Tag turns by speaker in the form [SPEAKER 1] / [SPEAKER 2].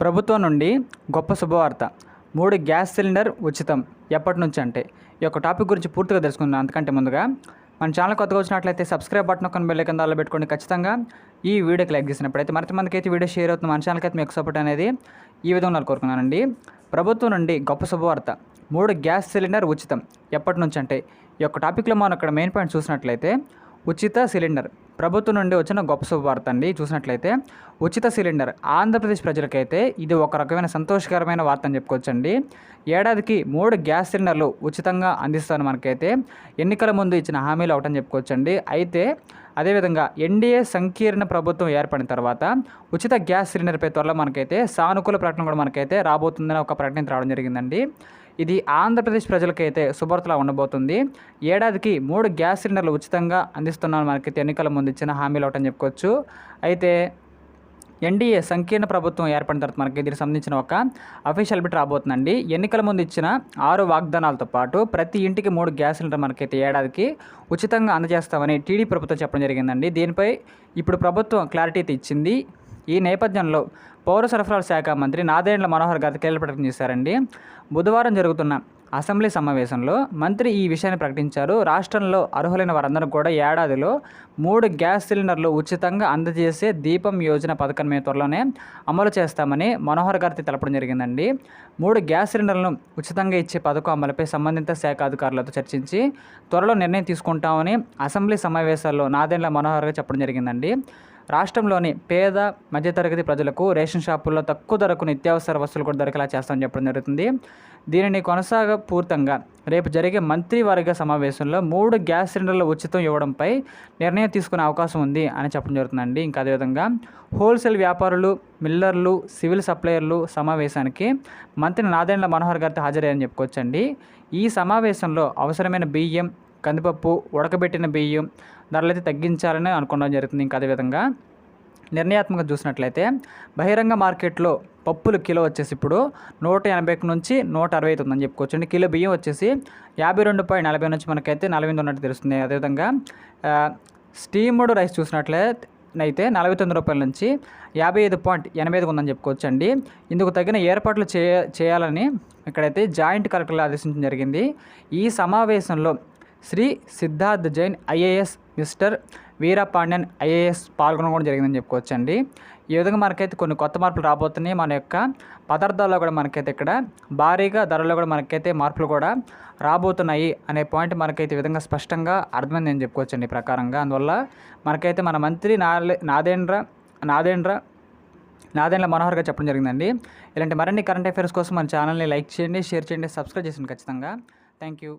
[SPEAKER 1] ప్రభుత్వం నుండి గొప్ప శుభవార్త. 3 గ్యాస్ సిలిండర్ ఉచితం. ఎప్పటి నుంచి అంటే ఈ యొక్క టాపిక్ గురించి పూర్తిగా తెలుసుకుందాం. అంతకంటే ముందుగా మన ఛానల్ కొత్తగా వచ్చినట్లయితే సబ్స్క్రైబ్ బటన్ నొక్కని బెల్ ఐకాన్ దానిలో పెట్టుకోండి. ఖచ్చితంగా ఈ వీడియోకి లైక్ చేసినప్పుడైతే మరింతమందికి అయితే వీడియో షేర్ అవుతుంది. మన ఛానల్కి అయితే మీకు సపోర్ట్ అనేది ఈ విధంగా కోరుకున్నానండి. ప్రభుత్వం నుండి గొప్ప శుభవార్త. 3 గ్యాస్ సిలిండర్ ఉచితం. ఎప్పటి నుంచి అంటే ఈ యొక్క టాపిక్లో మనం ఇక్కడ మెయిన్ పాయింట్ చూసినట్లయితే ఉచిత సిలిండర్ ప్రభుత్వం నుండి వచ్చిన గొప్ప శుభవార్త అండి. చూసినట్లయితే ఉచిత సిలిండర్ ఆంధ్రప్రదేశ్ ప్రజలకైతే ఇది ఒక రకమైన సంతోషకరమైన వార్త అని చెప్పుకోవచ్చండి. ఏడాదికి 3 గ్యాస్ సిలిండర్లు ఉచితంగా అందిస్తాను మనకైతే ఎన్నికల ముందు ఇచ్చిన హామీలు ఒకటని చెప్పుకోవచ్చండి. అయితే అదేవిధంగా ఎన్డీఏ సంకీర్ణ ప్రభుత్వం ఏర్పడిన తర్వాత ఉచిత గ్యాస్ సిలిండర్పై త్వరలో మనకైతే సానుకూల ప్రకటన కూడా మనకైతే రాబోతుందని ఒక ప్రకటన రావడం జరిగిందండి. ఇది ఆంధ్రప్రదేశ్ ప్రజలకైతే శుభవార్తలా ఉండబోతుంది. ఏడాదికి 3 గ్యాస్ సిలిండర్లు ఉచితంగా అందిస్తున్నాను మనకైతే ఎన్నికల ముందు ఇచ్చిన హామీలు ఒకటని చెప్పుకోవచ్చు. అయితే ఎన్డీఏ సంకీర్ణ ప్రభుత్వం ఏర్పడిన తర్వాత మనకి దీనికి సంబంధించిన ఒక అఫీషియల్ బిట్ రాబోతుందండి. ఎన్నికల ముందు ఇచ్చిన 6 వాగ్దానాలతో పాటు ప్రతి ఇంటికి 3 గ్యాస్ సిలిండర్ మనకైతే ఏడాదికి ఉచితంగా అందజేస్తామని టీడీపీ ప్రభుత్వం చెప్పడం జరిగిందండి. దీనిపై ఇప్పుడు ప్రభుత్వం క్లారిటీ అయితే ఇచ్చింది. ఈ నేపథ్యంలో పౌర సరఫరాల శాఖ మంత్రి నాదెండ్ల మనోహర్ గారు కీలక ప్రకటన చేశారండి. బుధవారం జరుగుతున్న అసెంబ్లీ సమావేశంలో మంత్రి ఈ విషయాన్ని ప్రకటించారు. రాష్ట్రంలో అర్హులైన వారందరూ కూడా ఏడాదిలో 3 గ్యాస్ సిలిండర్లు ఉచితంగా అందజేసే దీపం యోజన పథకం మేము త్వరలోనే అమలు చేస్తామని మనోహర్ గారితో తెలపడం జరిగిందండి. 3 గ్యాస్ సిలిండర్లను ఉచితంగా ఇచ్చే పథకం అమలుపై సంబంధిత శాఖ అధికారులతో చర్చించి త్వరలో నిర్ణయం తీసుకుంటామని అసెంబ్లీ సమావేశాల్లో నాదెండ్ల మనోహర్ గారు చెప్పడం జరిగిందండి. రాష్ట్రంలోని పేద మధ్యతరగతి ప్రజలకు రేషన్ షాపుల్లో తక్కువ ధరకు నిత్యావసర వస్తువులు కూడా దొరికేలా చేస్తామని చెప్పడం జరుగుతుంది. దీనిని పూర్తంగా రేపు జరిగే మంత్రివర్గ సమావేశంలో 3 గ్యాస్ సిలిండర్లు ఉచితం ఇవ్వడంపై నిర్ణయం తీసుకునే అవకాశం ఉంది అని చెప్పడం జరుగుతుందండి. ఇంకా అదేవిధంగా హోల్సేల్ వ్యాపారులు, మిల్లర్లు, సివిల్ సప్లయర్లు సమావేశానికి మంత్రి నాదెండ్ల మనోహర్ గారితో హాజరయ్యారని చెప్పుకోవచ్చండి. ఈ సమావేశంలో అవసరమైన బియ్యం, కందిపప్పు, ఉడకబెట్టిన బియ్యం ధరలైతే తగ్గించాలని అనుకోవడం జరుగుతుంది. ఇంకా అదేవిధంగా నిర్ణయాత్మకంగా చూసినట్లయితే బహిరంగ మార్కెట్లో పప్పులు కిలో వచ్చేసి ఇప్పుడు 180 నుంచి 160 ఉందని చెప్పుకోవచ్చు అండి. కిలో బియ్యం వచ్చేసి 52.40 నుంచి మనకైతే 48 ఉన్నట్టు తెలుస్తుంది. అదేవిధంగా స్టీమ్డ్ రైస్ చూసినట్లయితే 49 రూపాయల నుంచి 55.85 ఉందని చెప్పుకోవచ్చు అండి. ఇందుకు తగిన ఏర్పాట్లు చేయాలని ఇక్కడైతే జాయింట్ కలెక్టర్లు ఆదేశించడం జరిగింది. ఈ సమావేశంలో Shri Siddharth Jain IAS, mister Veerapandian IAS పాల్గొనడం జరిగిందని చెప్పుకోవచ్చు అండి. ఈ విధంగా మనకైతే కొన్ని కొత్త మార్పులు రాబోతున్నాయి. మన యొక్క పదార్థాల్లో కూడా మనకైతే ఇక్కడ భారీగా ధరల్లో కూడా మనకైతే మార్పులు కూడా రాబోతున్నాయి అనే పాయింట్ మనకైతే ఈ విధంగా స్పష్టంగా అర్థమైంది అని చెప్పుకోవచ్చు అండి ప్రకారంగా. అందువల్ల మనకైతే మన మంత్రి నాదెండ్ల మనోహర్ గారు చెప్పడం జరిగిందండి. ఇలాంటి మరిన్ని కరెంట్ అఫైర్స్ కోసం మన ఛానల్ని లైక్ చేయండి, షేర్ చేయండి, సబ్స్క్రైబ్ చేయండి ఖచ్చితంగా. Thank you.